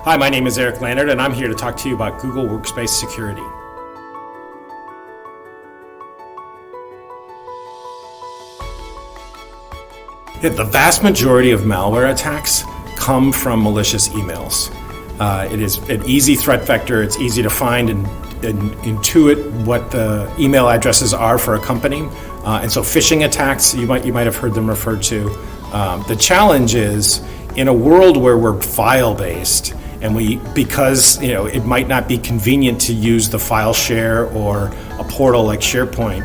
Hi, my name is Eric Lannert, and I'm here to talk to you about Google Workspace security. The vast majority of malware attacks come from malicious emails. It is an easy threat vector. It's easy to find and intuit what the email addresses are for a company. And so phishing attacks, you might have heard them referred to. The challenge is, in a world where we're file-based, and because it might not be convenient to use the file share or a portal like SharePoint,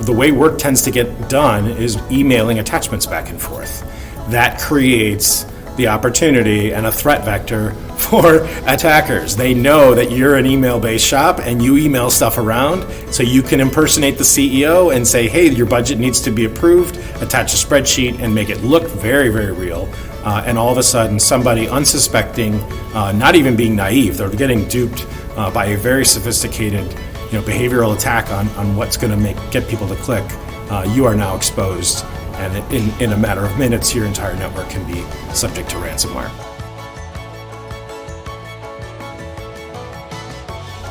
the way work tends to get done is emailing attachments back and forth. That creates the opportunity and a threat vector for attackers. They know that you're an email-based shop and you email stuff around, so you can impersonate the CEO and say, hey, your budget needs to be approved, attach a spreadsheet and make it look very, very real. And all of a sudden, somebody unsuspecting, not even being naive, they're getting duped by a very sophisticated behavioral attack on what's going to get people to click. You are now exposed, and in a matter of minutes, your entire network can be subject to ransomware.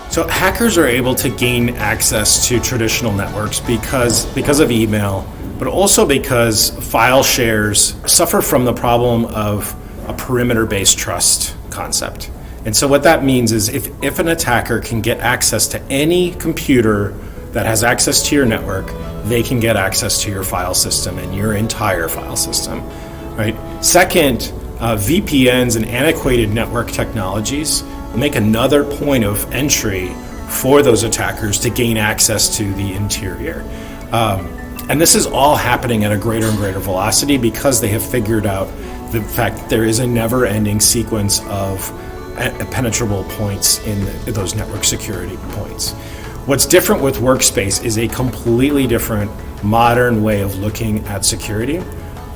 So hackers are able to gain access to traditional networks because of email, but also because file shares suffer from the problem of a perimeter-based trust concept. And so what that means is if an attacker can get access to any computer that has access to your network, they can get access to your file system and your entire file system, right? Second, VPNs and antiquated network technologies make another point of entry for those attackers to gain access to the interior. And this is all happening at a greater and greater velocity because they have figured out the fact that there is a never-ending sequence of penetrable points in those network security points. What's different with Workspace is a completely different modern way of looking at security.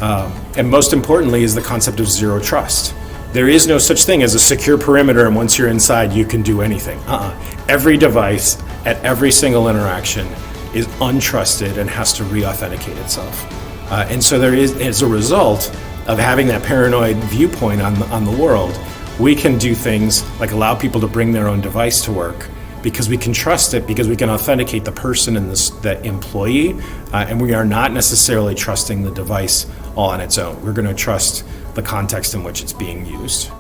And most importantly is the concept of zero trust. There is no such thing as a secure perimeter, and once you're inside, you can do anything. Every device at every single interaction is untrusted and has to re-authenticate itself. And so there is, as a result of having that paranoid viewpoint on the world, we can do things like allow people to bring their own device to work because we can trust it, because we can authenticate the person and the employee, and we are not necessarily trusting the device all on its own. We're going to trust the context in which it's being used.